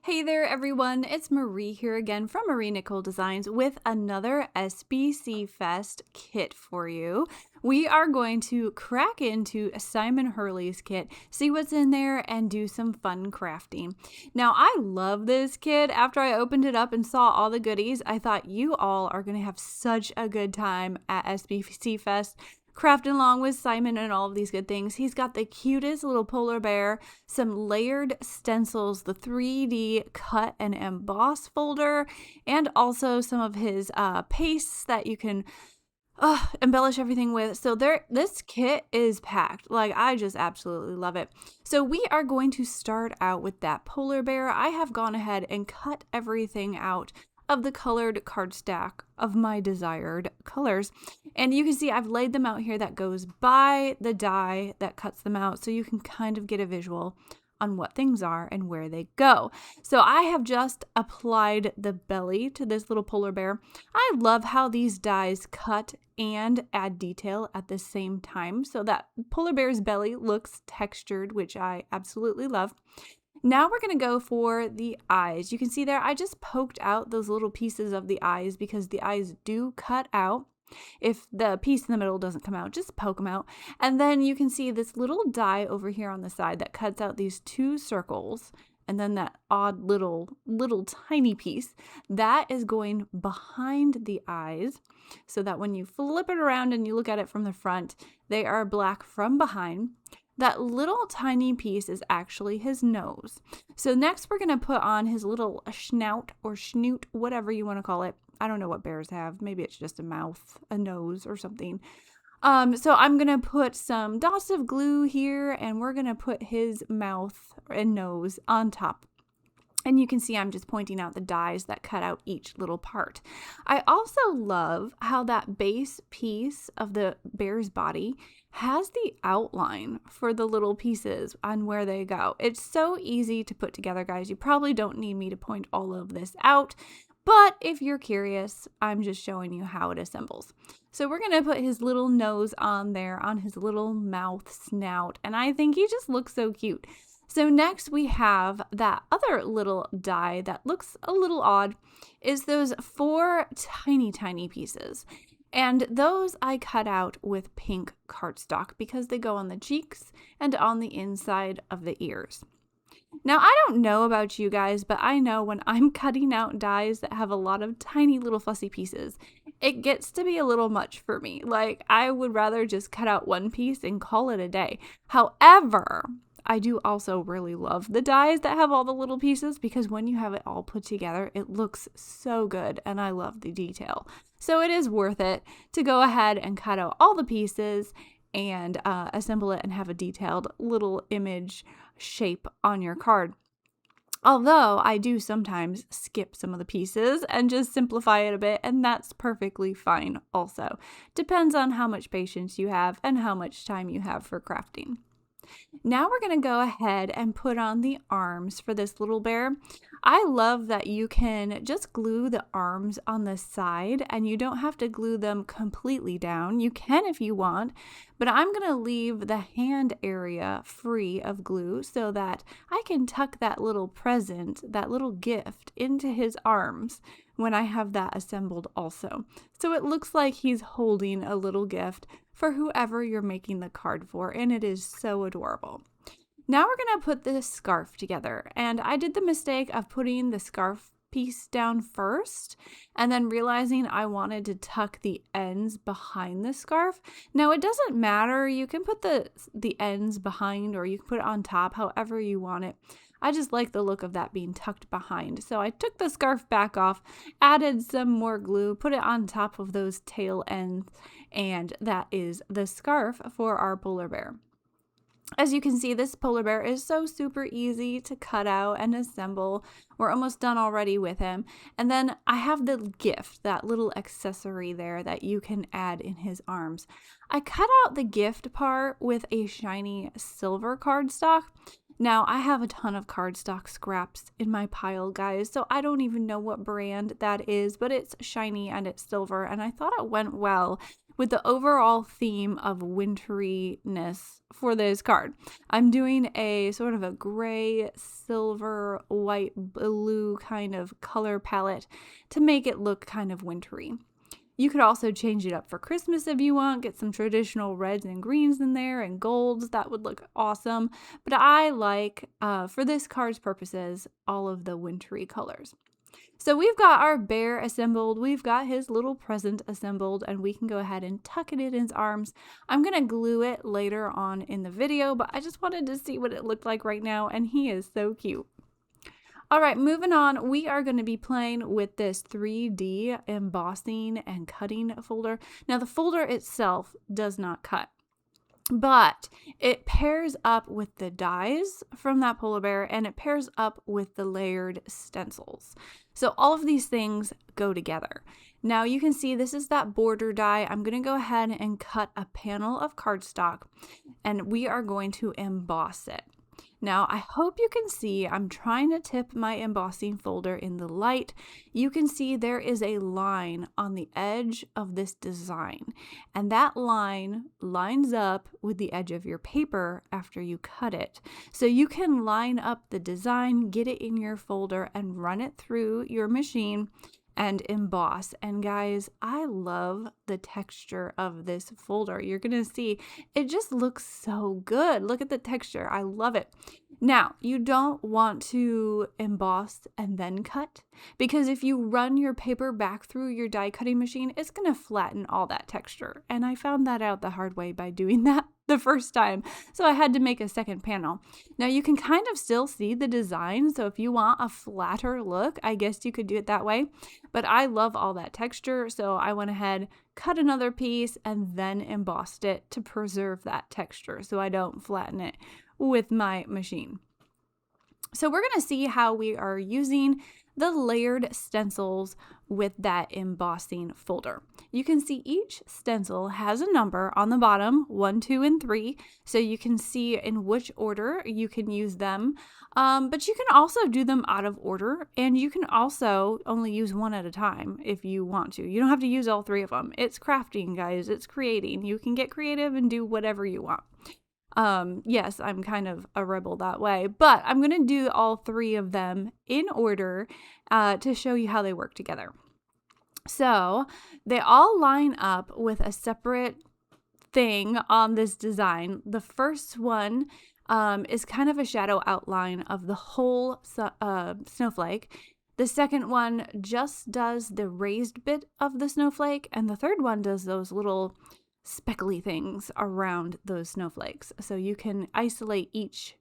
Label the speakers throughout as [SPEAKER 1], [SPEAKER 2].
[SPEAKER 1] Hey there everyone, it's Marie here again from Nicole Designs with another SBC Fest kit for you. We are going to crack into Simon Hurley's kit, see what's in there, and do some fun crafting. Now I love this kit. After I opened it up and saw all the goodies, I thought you all are going to have such a good time at SBC Fest. Crafting along with Simon and all of these good things. He's got the cutest little polar bear, some layered stencils, the 3D cut and emboss folder, and also some of his pastes that you can embellish everything with. So this kit is packed. Like, I just absolutely love it. So we are going to start out with that polar bear. I have gone ahead and cut everything out of the colored cardstock of my desired colors. And you can see I've laid them out here that goes by the die that cuts them out, so you can kind of get a visual on what things are and where they go. So I have just applied the belly to this little polar bear. I love how these dies cut and add detail at the same time, so that polar bear's belly looks textured, which I absolutely love. Now we're going to go for the eyes. You can see there, I just poked out those little pieces of the eyes because the eyes do cut out. If the piece in the middle doesn't come out, just poke them out. And then you can see this little die over here on the side that cuts out these two circles. And then that odd little tiny piece that is going behind the eyes, so that when you flip it around and you look at it from the front, they are black from behind. That little tiny piece is actually his nose. So next we're going to put on his little snout or snoot, whatever you want to call it. I don't know what bears have. Maybe it's just a mouth, a nose, or something. So I'm going to put some dots of glue here, and we're going to put his mouth and nose on top. And you can see I'm just pointing out the dies that cut out each little part. I also love how that base piece of the bear's body has the outline for the little pieces on where they go. It's so easy to put together, guys. You probably don't need me to point all of this out, but if you're curious, I'm just showing you how it assembles. So we're going to put his little nose on there, on his little mouth snout, and I think he just looks so cute. So next we have that other little die that looks a little odd, is those 4 tiny pieces. And those I cut out with pink cardstock because they go on the cheeks and on the inside of the ears. Now, I don't know about you guys, but I know when I'm cutting out dies that have a lot of tiny little fussy pieces, it gets to be a little much for me. Like, I would rather just cut out one piece and call it a day. However, I do also really love the dies that have all the little pieces because when you have it all put together, it looks so good and I love the detail. So it is worth it to go ahead and cut out all the pieces and assemble it and have a detailed little image shape on your card. Although I do sometimes skip some of the pieces and just simplify it a bit, and that's perfectly fine also. Depends on how much patience you have and how much time you have for crafting. Now we're going to go ahead and put on the arms for this little bear. I love that you can just glue the arms on the side and you don't have to glue them completely down. You can if you want, but I'm going to leave the hand area free of glue so that I can tuck that little present, that little gift into his arms when I have that assembled also. So it looks like he's holding a little gift for whoever you're making the card for, and it is so adorable. Now we're going to put this scarf together, and I did the mistake of putting the scarf piece down first and then realizing I wanted to tuck the ends behind the scarf. Now it doesn't matter, you can put the ends behind or you can put it on top, however you want it. I just like the look of that being tucked behind. So I took the scarf back off, added some more glue, put it on top of those tail ends, and that is the scarf for our polar bear. As you can see, this polar bear is so super easy to cut out and assemble. We're almost done already with him. And then I have the gift, that little accessory there that you can add in his arms. I cut out the gift part with a shiny silver cardstock. Now, I have a ton of cardstock scraps in my pile, guys, so I don't even know what brand that is, but it's shiny and it's silver, and I thought it went well with the overall theme of winteriness for this card. I'm doing a sort of a gray, silver, white, blue kind of color palette to make it look kind of wintry. You could also change it up for Christmas if you want, get some traditional reds and greens in there and golds. That would look awesome. But I like, for this card's purposes, all of the wintry colors. So we've got our bear assembled, we've got his little present assembled, and we can go ahead and tuck it in his arms. I'm going to glue it later on in the video, but I just wanted to see what it looked like right now, and he is so cute. All right, moving on, we are going to be playing with this 3D embossing and cutting folder. Now, the folder itself does not cut, but it pairs up with the dies from that polar bear, and it pairs up with the layered stencils. So all of these things go together. Now you can see this is that border die. I'm going to go ahead and cut a panel of cardstock, and we are going to emboss it. Now, I hope you can see I'm trying to tip my embossing folder in the light. You can see there is a line on the edge of this design, and that line lines up with the edge of your paper after you cut it. So you can line up the design, get it in your folder, and run it through your machine and emboss. And guys, I love the texture of this folder. You're gonna see it just looks so good. Look at the texture. I love it. Now, you don't want to emboss and then cut, because if you run your paper back through your die cutting machine, it's gonna flatten all that texture. And I found that out the hard way by doing that the first time. So I had to make a second panel. Now you can kind of still see the design. So if you want a flatter look, I guess you could do it that way. But I love all that texture. So I went ahead, cut another piece, and then embossed it to preserve that texture so I don't flatten it with my machine. So we're going to see how we are using the layered stencils with that embossing folder. You can see each stencil has a number on the bottom, 1, 2, and 3, so you can see in which order you can use them. But you can also do them out of order, and you can also only use one at a time if you want to. You don't have to use all 3 of them. It's crafting, guys. It's creating. You can get creative and do whatever you want. Yes, I'm kind of a rebel that way, but I'm going to do all 3 of them in order to show you how they work together. So they all line up with a separate thing on this design. The first one is kind of a shadow outline of the whole snowflake. The second one just does the raised bit of the snowflake, and the third one does those little speckly things around those snowflakes. So you can isolate each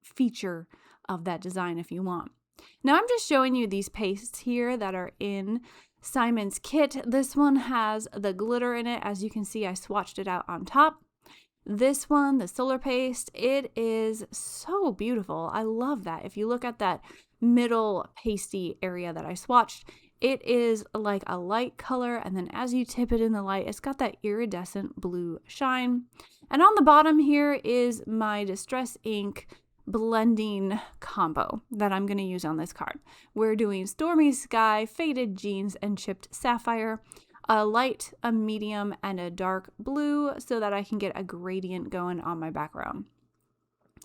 [SPEAKER 1] feature of that design if you want. Now I'm just showing you these pastes here that are in Simon's kit. This one has the glitter in it. As you can see, I swatched it out on top. This one, the solar paste, it is so beautiful. I love that. If you look at that middle pasty area that I swatched, it is like a light color, and then as you tip it in the light, it's got that iridescent blue shine. And on the bottom here is my Distress ink blending combo that I'm going to use on this card. We're doing Stormy Sky, Faded Jeans, and Chipped Sapphire, a light, a medium, and a dark blue so that I can get a gradient going on my background.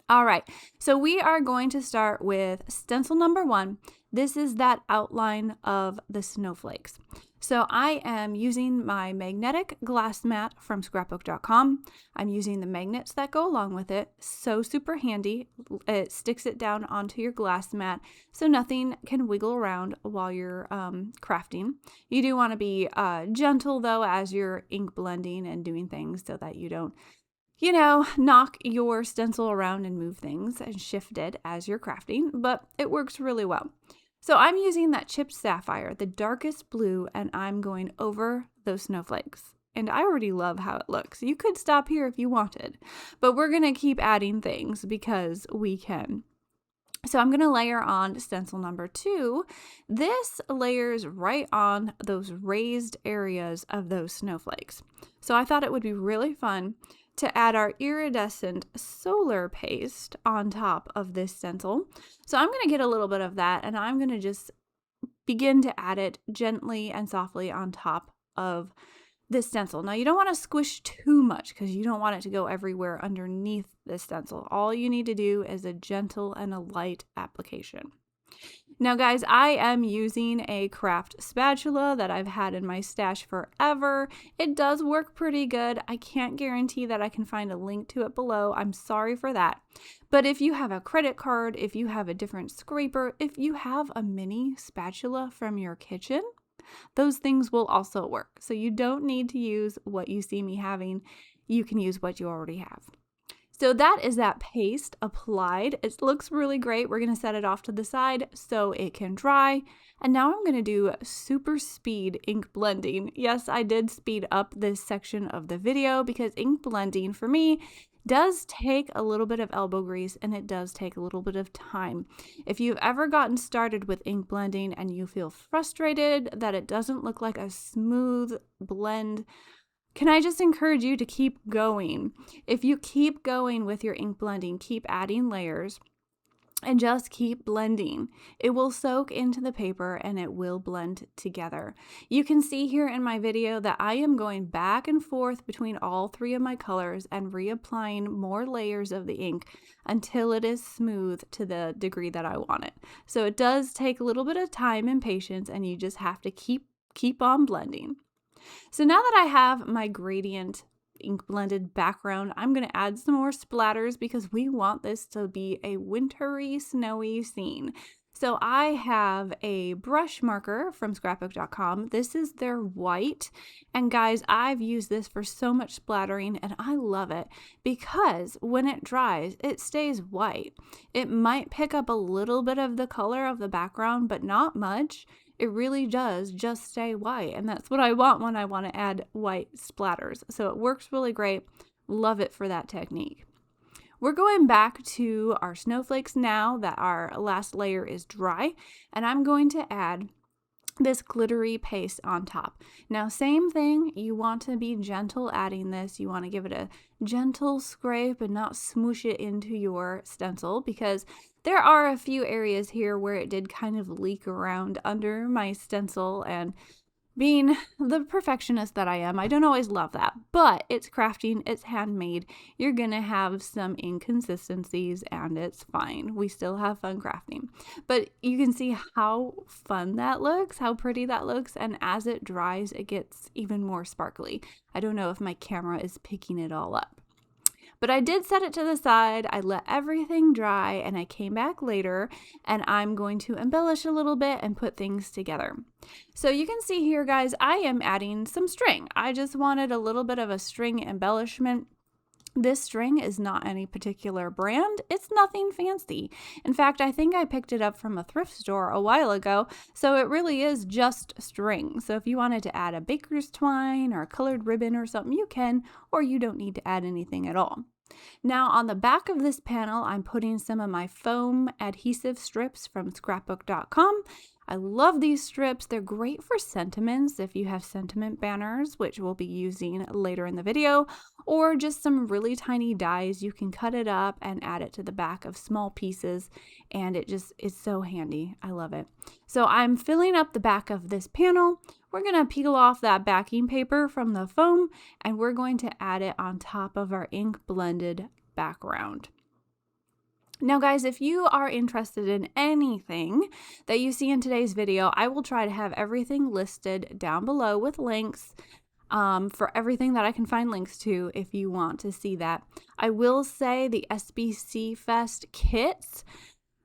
[SPEAKER 1] All right, so we are going to start with stencil number 1. This is that outline of the snowflakes. So I am using my magnetic glass mat from scrapbook.com. I'm using the magnets that go along with it. So super handy. It sticks it down onto your glass mat so nothing can wiggle around while you're crafting. You do want to be gentle though as you're ink blending and doing things so that you don't, knock your stencil around and move things and shift it as you're crafting, but it works really well. So I'm using that chipped sapphire, the darkest blue, and I'm going over those snowflakes. And I already love how it looks. You could stop here if you wanted, but we're going to keep adding things because we can. So I'm going to layer on stencil number 2. This layers right on those raised areas of those snowflakes. So I thought it would be really fun to add our iridescent solar paste on top of this stencil. So I'm going to get a little bit of that, and I'm going to just begin to add it gently and softly on top of this stencil. Now you don't want to squish too much because you don't want it to go everywhere underneath this stencil. All you need to do is a gentle and a light application. Now guys, I am using a craft spatula that I've had in my stash forever. It does work pretty good. I can't guarantee that I can find a link to it below. I'm sorry for that. But if you have a credit card, if you have a different scraper, if you have a mini spatula from your kitchen, those things will also work. So you don't need to use what you see me having. You can use what you already have. So that is that paste applied. It looks really great. We're going to set it off to the side so it can dry. And now I'm going to do super speed ink blending. Yes, I did speed up this section of the video because ink blending for me does take a little bit of elbow grease and it does take a little bit of time. If you've ever gotten started with ink blending and you feel frustrated that it doesn't look like a smooth blend, can I just encourage you to keep going? If you keep going with your ink blending, keep adding layers and just keep blending. It will soak into the paper and it will blend together. You can see here in my video that I am going back and forth between all three of my colors and reapplying more layers of the ink until it is smooth to the degree that I want it. So it does take a little bit of time and patience, and you just have to keep on blending. So now that I have my gradient ink blended background, I'm going to add some more splatters because we want this to be a wintry, snowy scene. So I have a brush marker from scrapbook.com. This is their white. And guys, I've used this for so much splattering and I love it because when it dries, it stays white. It might pick up a little bit of the color of the background, but not much. It really does just stay white, and that's what I want when I want to add white splatters. So it works really great. Love it for that technique. We're going back to our snowflakes now that our last layer is dry, and I'm going to add this glittery paste on top. Now, same thing, you want to be gentle adding this. You want to give it a gentle scrape and not smoosh it into your stencil because there are a few areas here where it did kind of leak around under my stencil, and being the perfectionist that I am, I don't always love that, but it's crafting, it's handmade. You're gonna have some inconsistencies and it's fine. We still have fun crafting, but you can see how fun that looks, how pretty that looks, and as it dries, it gets even more sparkly. I don't know if my camera is picking it all up. But I did set it to the side, I let everything dry, and I came back later, and I'm going to embellish a little bit and put things together. So you can see here, guys, I am adding some string. I just wanted a little bit of a string embellishment. This string is not any particular brand. It's nothing fancy. In fact, I think I picked it up from a thrift store a while ago, so it really is just string. So if you wanted to add a baker's twine or a colored ribbon or something, you can, or you don't need to add anything at all. Now on the back of this panel, I'm putting some of my foam adhesive strips from scrapbook.com. I love these strips. They're great for sentiments if you have sentiment banners, which we'll be using later in the video, or just some really tiny dies. You can cut it up and add it to the back of small pieces, and it just is so handy. I love it. So I'm filling up the back of this panel. We're going to peel off that backing paper from the foam, and we're going to add it on top of our ink blended background. Now guys, if you are interested in anything that you see in today's video, I will try to have everything listed down below with links for everything that I can find links to if you want to see that. I will say the SBC Fest kits,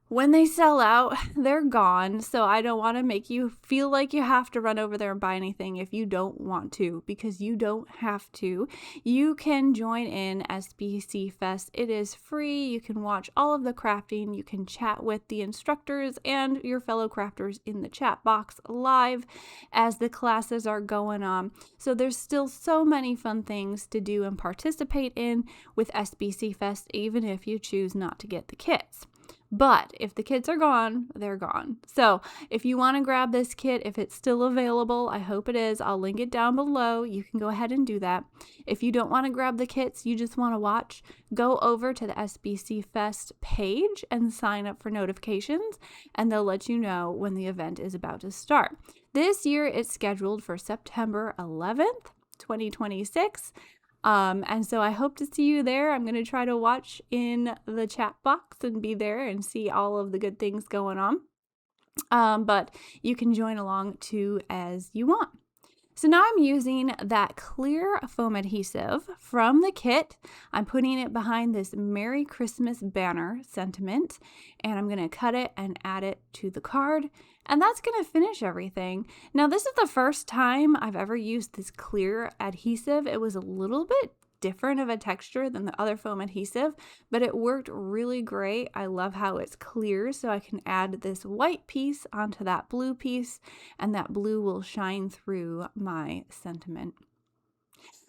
[SPEAKER 1] when they sell out, they're gone, so I don't want to make you feel like you have to run over there and buy anything if you don't want to, because you don't have to. You can join in SBC Fest. It is free. You can watch all of the crafting. You can chat with the instructors and your fellow crafters in the chat box live as the classes are going on. So there's still so many fun things to do and participate in with SBC Fest, even if you choose not to get the kits. But if the kits are gone, they're gone. So if you want to grab this kit, if it's still available, I hope it is. I'll link it down below. You can go ahead and do that. If you don't want to grab the kits, you just want to watch, go over to the SBC Fest page and sign up for notifications, and they'll let you know when the event is about to start. This year, it's scheduled for September 11th. 2026. And so I hope to see you there. I'm going to try to watch in the chat box and be there and see all of the good things going on. But you can join along too as you want. So now I'm using that clear foam adhesive from the kit. I'm putting it behind this Merry Christmas banner sentiment, and I'm going to cut it and add it to the card, and that's going to finish everything. Now, this is the first time I've ever used this clear adhesive. It was a little bit different of a texture than the other foam adhesive, but it worked really great. I love how it's clear, so I can add this white piece onto that blue piece, and that blue will shine through my sentiment.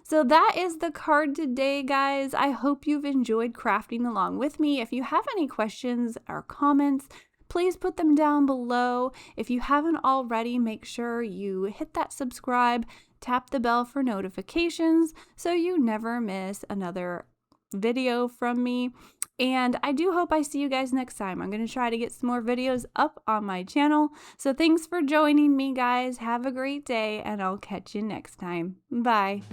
[SPEAKER 1] So that is the card today, guys. I hope you've enjoyed crafting along with me. If you have any questions or comments, please put them down below. If you haven't already, make sure you hit that subscribe, tap the bell for notifications so you never miss another video from me. And I do hope I see you guys next time. I'm going to try to get some more videos up on my channel. So thanks for joining me, guys. Have a great day, and I'll catch you next time. Bye.